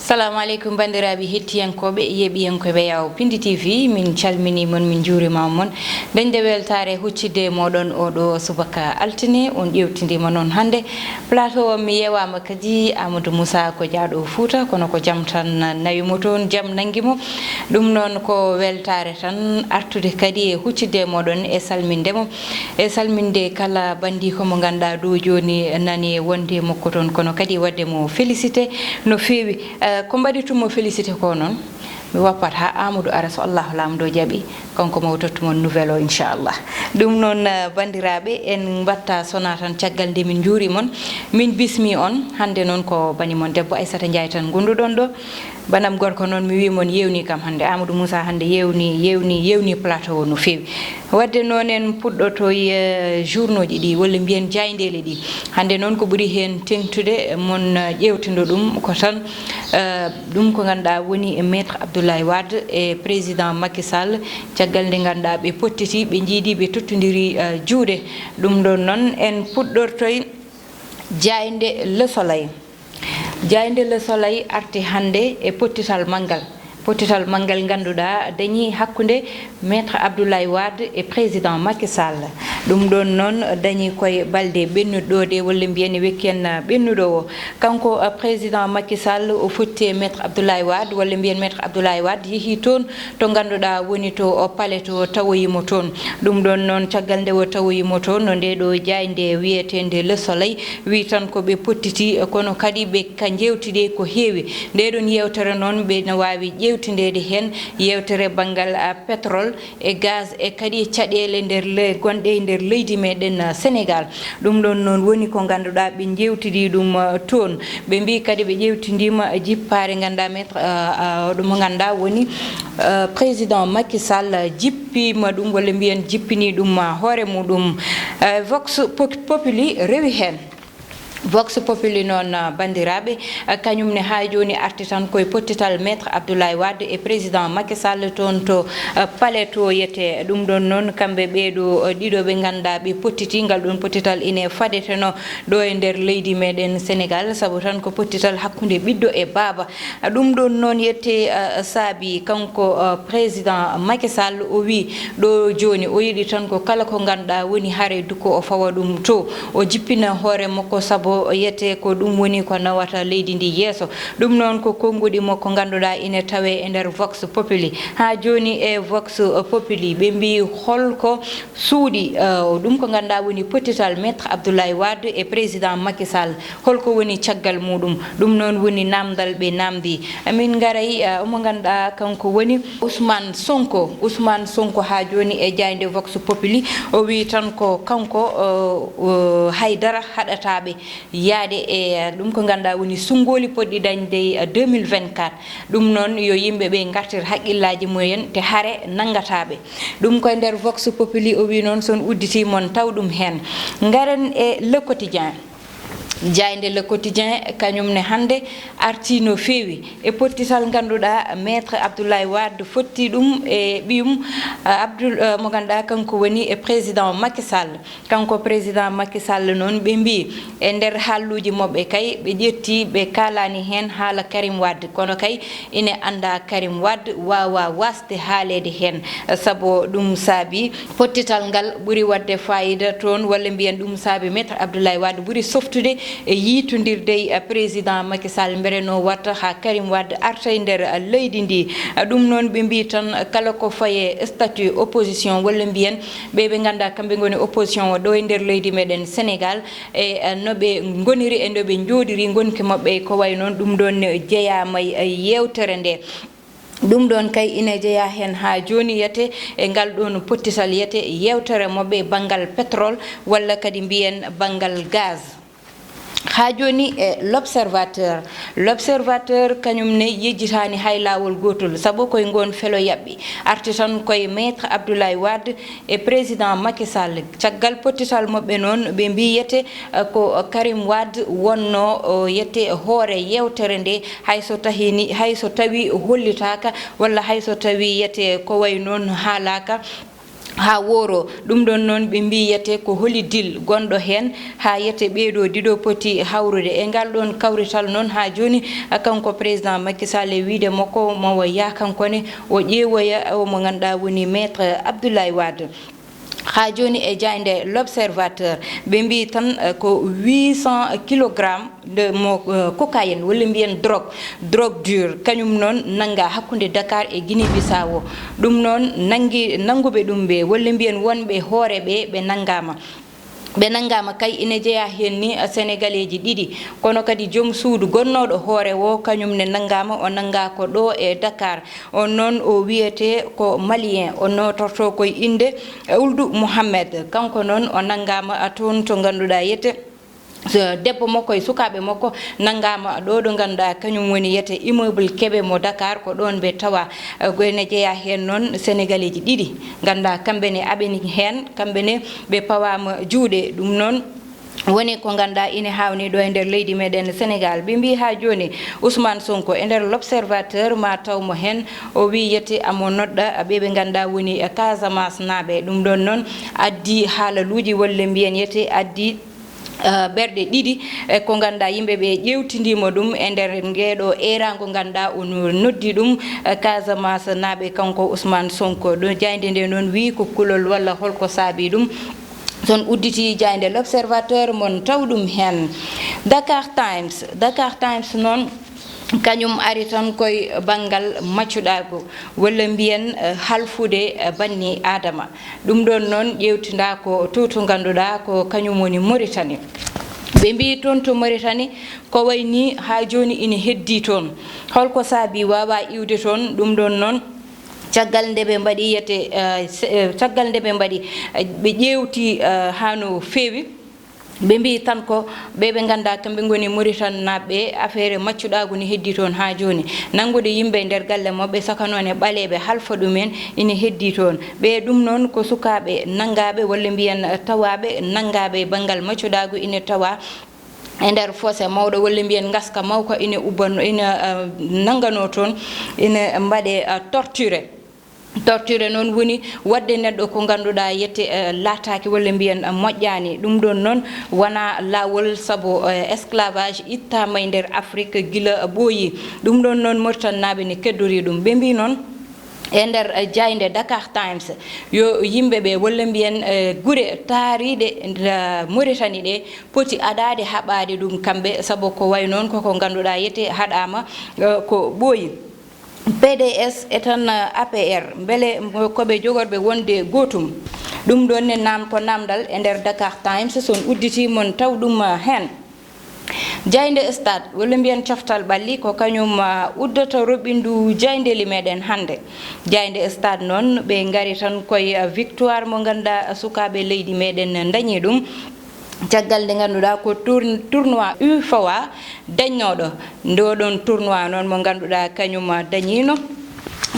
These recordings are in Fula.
Assalamu alaikum bandiraɓe hettiyankoɓe yeɓiyankoɓe yaw Pindi TV min calmini mon min juurima mon dañde weltare huccidde moɗon oɗo subaka altine on ƴewtidima noon hande plateau o mi yewama kadi Amadou Moussa ko jaaɗo Fouta kono ko jaam tan nawimo toon jaam nanguimo ɗum noon ko weltare tan artude kadi e huccidde moɗon e salmindemo e salminde kala bandiko mo ganduɗa ɗo joni nani wonde makko toon kono kadi wadde mo félicité no fewi ko mbaɗitumo félicité ko noon mi woppat ha Amadou ara so Allahu lamdo jaaɓi kanko mo tottumon nouvelle o inchallah ɗum noon bandiraɓe en batta sona tan caggal nde min juuri mon min bismi on hande noon ko banimon debbo Aissata Ndiaye tan gonduɗon ɗo banam gorko noon mi wi mon yewni kam hande Amadou Moussa hande yewni plateau o no fewi wadde noon en puɗɗotoy journaux ji ɗi walla mbiyen jayndele ɗi hande noon ko ɓuuri hen tengtude mon ƴewtindo ɗum ko tan ɗum ko ganduɗa woni e maître Abdoulaye Wade e président Macky Sall caggal nde ganduɗa ɓe pottiti ɓe jiidi ɓe tottodiri juuɗe ɗum ɗon noon en puɗɗortoy jayde Le Soleil jayde Le Soleil arti hande e pottital manggal ganduɗa dañi hakkude maître Abdoulaye Wade e président Macky Sall ɗum ɗon noon dañi koye balde ɓennuɗo de walla mbiyani wekken ɓennuɗo o kanko président Macky Sall o fotti maître Abdoulaye Wade walla mbiyen maître Abdoulaye Wade yeehi toon to ganduɗa woni to o paale to tawoyimo toon ɗum ɗon noon caggal nde o tawoyimo toon no nde ɗo jayde wiyetede Le Soleil wi tan ko ɓe pottiti kono kadi ɓe ka jewtide ko heewi ndeɗon yewtere noon ɓe ne wawi ƴewtidede hen yewtere banggal pétrole e gaz e kadi caɗele nder gonɗe e nder leydi meɗen Sénégal ɗum ɗon noon woni ko ganduɗa ɓe jewtidi ɗum toon ɓe mbi kadi ɓe ƴewtidima jippare ganduɗa maître ɗum ganduɗa woni président Macky Sall jippima ɗum walla mbiyen jippini ɗum hoore muɗum Vox Populi rewi hen Vox Populi noon bandiraɓe kañumne ha joni arti tan koye pottital maître Abdoulaye Wade e président Macky Sall toon to palais to yete ɗum ɗon noon kamɓe ɓeeɗo ɗiɗo ɓe ganduɗa ɓe pottiti ngal ɗon pottital ine fadeteno ɗo e nder leydi meɗen Sénégal saabu tan ko pottital hakkude ɓiɗɗo e baaba ɗum ɗon noon yette saabi kanko président Macky Sall o wi ɗo joni o yiɗi tan ko kala ko ganduɗa woni haare dukko o fawa ɗum to o jippina hoore makko saabu yete ko ɗum woni ko nawata leydi ndi yeeso ɗum noon ko konngudi mo ko ganduɗa ine tawe e nder Vox Populi ha joni e Vox Populi ɓe mbi holko suuɗi ɗum ko ganduɗa woni pottital maître Abdoulaye Wade e président Macky Sall holko woni caggal muɗum ɗum noon woni namdal ɓe namdi min garay omo ganduɗa kanko woni Ousmane Sonko ha joni e jayde Vox Populi o wi tan ko kanko haydara haɗataɓe yaade e ɗum ko ganduɗa woni sungoli poɗɗi dañde 2024 ɗum noon yo yimɓeɓe gartir haqqillaji mumen te haare nangataɓe ɗum koye nder Vox Populi o wi noon son udditi mon taw ɗum hen garen e Le Quotidien jayde Le Quotidien kañumne hande arti no fewi e pottital ganduɗa maître Abdoulaye Wade fotti ɗum e ɓiyum mo ganduɗa kanko woni e président Macky Sall kanko président Macky Sall noon ɓe mbi e nder halluji mabɓe kay ɓe ƴetti ɓe kalani hen haala Karim Wade kono kay ine anda Karim Wade wawa wasde haalede hen saabu ɗum saabi pottital ngal ɓuuri wadde fayida toon walla mbiyen ɗum saabi maître Abdoulaye Wade ɓuuri softude e yiitondirde président Macky Sall mbereno watta ha Karim Wade arta e nder leydi ndi ɗum noon ɓe mbi tan kala ko faye statut opposition walla mbiyen ɓe ganduɗa kamɓe goni opposition o ɗo e nder leydi meɗen Sénégal e noɓe goniri e noɓe jooɗiri gonki mabɓe ko way noon ɗum ɗon jeeyama yewtere nde ɗum ɗon kay ine jeeya hen ha joni yete e ngal ɗon pottital yete yewtere mabɓe banggal pétrole walla kadi mbiyen banggal gaz ha joni e l'observateur kañum ne yejjitani hay lawol gotol saabu koye gon felo yaɓɓi arti tan koye maître Abdoulaye Wade e président Macky Sall caggal pottital mabɓe noon ɓe mbiyete ko Karim Wade wonno yette hoore yewtere nde hayso tawi hollitaka walla hayso tawi yete ko way noon haalaka ha woro ɗum ɗon noon ɓe mbi yete ko holi dil gonɗo hen ha yete ɓeeɗo diɗo poti hawrude e ngal ɗon kawrital noon ha joni kanko président Macky Sall e wiide makko mo yakankone o ƴeewoya o mo ganduɗa woni maître Abdoulaye Wade ha joni e jayde l'observateur ɓe mbi tan ko 800 kilogrammes de mo cocaïne walla mbiyen drogue dure kañum noon nanga hakkude Dakar e Guinée Bissau ɗum noon nanguɓe ɗum ɓe walla mbiyen wonɓe hoore ɓe nangama kay ina jeeya hen ni sénégalais ji ɗiɗi kono kadi joom suudu gonnoɗo hoore wo kañum ne nangama o nanga ko ɗo e Dakar on noon o wiyete ko malien o notorto koye inde Ould Mohamed kanko noon o nangama toon to ganduɗa yette debbo makko e sukaɓe makko nangama ɗo ɗo ganduɗa kañum woni yete immeuble Kébé mo Dakar ko ɗon ɓe tawa goyne jeeya hen noon sénégalais ji ɗiɗi ganduɗa kamɓene aɓeni hen kamɓene ɓe pawama juuɗe ɗum noon woni ko ganduɗa ina hawni ɗo e nder leydi meɗen Sénégal ɓe mbi ha joni Ousmane Sonko e nder l'observateur ma tawmo hen o wi yete amo nodɗa ɓeɓe ganduɗa woni Casamance naaɓe ɗum ɗon noon addi haalaluji walla mbiyen yete addi ɓerɗe ɗiɗi ko ganduɗa yimɓeɓe ƴewtidimo ɗum e nder ngeɗo erago ganduɗa ono noddi ɗum Casamance naaɓe kanko Ousmane Sonko ɗo jayde nde noon wi ko kulol walla holko saabi ɗum son udditi jayde l'observateur mon taw ɗum hen Dakar Times noon kañum ari tan koye banggal maccuɗago walla mbiyen halfude banni adama ɗum ɗon noon ƴewtinda ko to ganduɗa ko kañum woni Mauritanie ɓe mbi toon to Mauritanie ko wayni ha joni ina heddi toon holko saabi wawa iwde toon ɗum ɗon noon caggal nde ɓe mbaɗi yete caggal nde ɓe mbaɗi ɓe ƴewti hano feewi ɓe mbi tan ko ɓeɓe ganda kamɓe goni Mauritanie naɓɓe affaire maccuɗagu ni heddi toon ha joni nangude yimɓe nder galle mabɓe saka noon e ɓaleɓe halfa ɗumen ina heddi toon ɓe ɗum noon ko sukaɓe nangaɓe walla mbiyen tawaɓe nangaɓe banggal maccuɗagu ina tawa e nder fossé mawɗo walla mbiyen gaska mawko ina ubbano ina nangano toon ina mbaɗe torture noon woni wadde neɗɗo ko ganduɗa yette laataki walla mbiyen moƴƴani ɗum ɗon noon wona lawol saabu esclavage ittama e nder Afrique guila ɓooyi ɗum ɗon noon Mauritanie naɓe ne keddori ɗum ɓe mbi noon e nder jayde Dakar Times yo yimɓeɓe walla mbiyen guure taariɗe Mauritanie ɗe poti aɗade haɓade ɗum kamɓe saabu ko way noon koko ganduɗa yette haɗama ko ɓooyi PDS e tan APR beele koɓe jogorɓe wonde gotum ɗum ɗon ne namto namdal e nder Dakar Times son udditi mon taw ɗum hen jayde stade walla mbiyen coftal ɓalli ko kañum uddata roɓindu jaydeli meɗen hande jayde stade noon ɓe gari tan koye victoire mo ganduɗa sukaɓe leydi meɗen dañi ɗum caggal nde ganduɗa ko tournoi UFOA dañnoɗo ndoɗon tournoi noon mo ganduɗa kañum dañino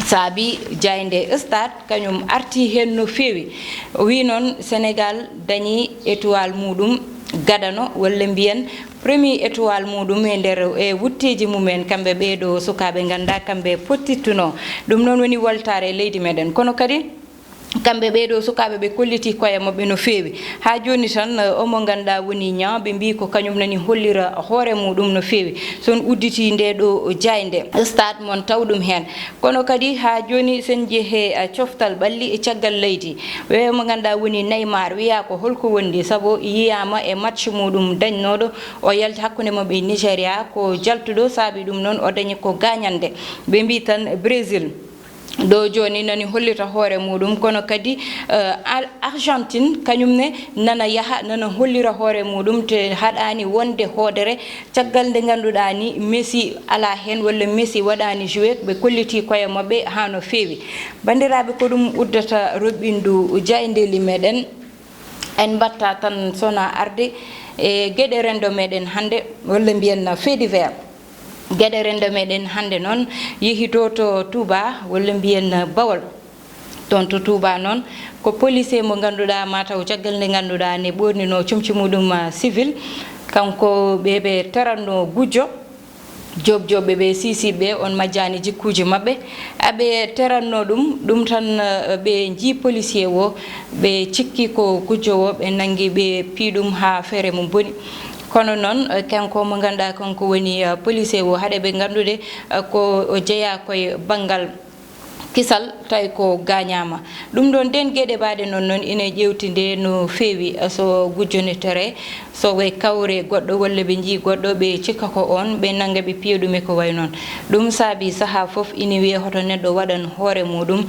saabi jayde stade kañum arti hen no fewi wi noon Sénégal dañi étoile muɗum gadano walla mbiyen premier étoile muɗum e nder e wutteji mumen kamɓe ɓeɗo sukaɓe ganda kamɓe pottittuno ɗum noon woni woltare leydi meɗen kono kadi kamɓe ɓeɗo sukaɓe ɓe kolliti koye mabɓe no fewi ha joni tan omo ganduɗa woni Niang ɓe mbi ko kañum nani hollira hoore muɗum no fewi son udditi nde ɗo jayde stade mon taw ɗum hen kono kadi ha joni sen jeehe coftal ɓalli e caggal leydi ɓe mo ganduɗa woni Neymar wiya ko holko wondi saabu yiyama e match muɗum dañnoɗo o yalti hakkude mabɓe Nigéria ko jaltuɗo saabi ɗum noon o dañi ko gagnande ɓe mbi tan Brésil ɗo joni nani hollita hoore muɗum kono kadi Argentine kañumne nana yaaha nana hollira hoore muɗum te haɗani wonde hoodere caggal nde ganduɗa ni Messi ala hen walla Messi waɗani joué ɓe kolliti koye mabɓe ha no fewi bandiraɓe ko ɗum uddata roɓɓindu jaydeli meɗen en batta tan sona arde e gueɗe rendo meɗen hande walla mbiyen fait divers gueɗe rendo meɗen hande noon yeehi to Touba walla mbiyen Bawol toon to Touba noon ko policier mo ganduɗa mataw caggal nde ganduɗa ne ɓornino comci muɗum civil kanko ɓeɓe taranno gujjo jobjoɓe ɓe sisiɓe on majjani jikkuji mabɓe aɓe teranno ɗum tan ɓe ji policier o ɓe cikki ko gujjowo ɓe nangui ɓe piiɗum ha feere mum boni kono noon kanko mo ganduɗa kanko woni policier o haɗe ɓe gandude ko jeeya koye banggal kisal tawi ko gañama ɗum ɗon den gueɗe mbaɗe noon ine ƴewtide no feewi so gujjonetere so way kawre goɗɗo walla ɓe jii goɗɗo ɓe cikka ko on ɓe nangga ɓe piya ɗum e ko way noon ɗum saabi saaha foof ine wiye hoto neɗɗo waɗan hoore muɗum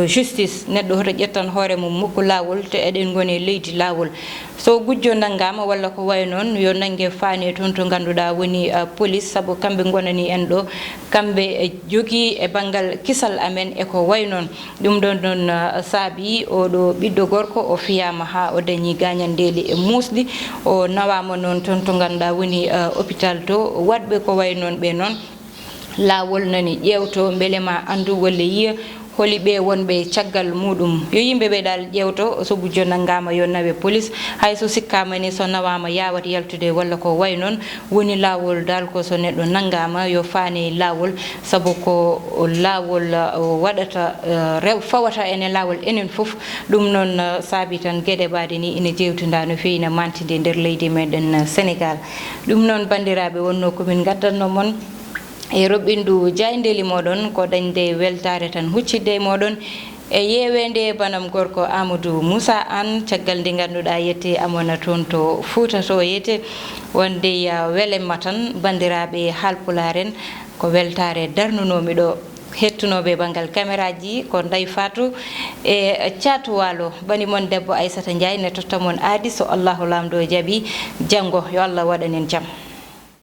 justice neɗɗo hoto ƴettan hoore mum mukko lawol te eɗen goni leydi lawol so gujjo nanggama walla ko way noon yo nanggue faane toon to ganduɗa woni police saabu kamɓe gonani en ɗo kamɓe jogui e banggal kisal amen e ko way noon ɗum ɗon noon saabi oɗo ɓiɗɗo gorko o fiyama ha o dañi gañandeli e musɗi o nawama noon toon to ganduɗa woni hôpital to waɗɓe ko way noon ɓe noon lawol nani ƴewto beele ma andu walla yiya holi ɓe wonɓe caggal muɗum yo yimɓeɓe dal ƴewto so gujjo nanggama yo nawe police hayso sikkama ni so nawama yawat yaltude walla ko way noon woni lawol dal ko so neɗɗo nanggama yo faane lawol saabu ko lawol waɗata fawata ene lawol enen foof ɗum noon saabi tan gueɗe mbaɗe ni ina jewtida no fewi no mantide nder leydi meɗen Sénégal ɗum noon bandiraɓe wonno komin gaddanno moon e roɓɓindu jayndeli moɗon ko dañde weltare tan huccidde e moɗon e yewende banam gorko Amadou Moussa Anne caggal nde ganduɗa yette amona toon to Fouta to yette wonde welemma tan bandiraɓe Haalpularen ko weltare darnunomi ɗo hettunoɓe banggal caméra ji ko Ndeye Fatou e Thiatou Walo bani moon debbo Aissata Ndiaye ne totta moon aadi so Allahu lamdo jaaɓi janggo yo Allah waɗanen jaam.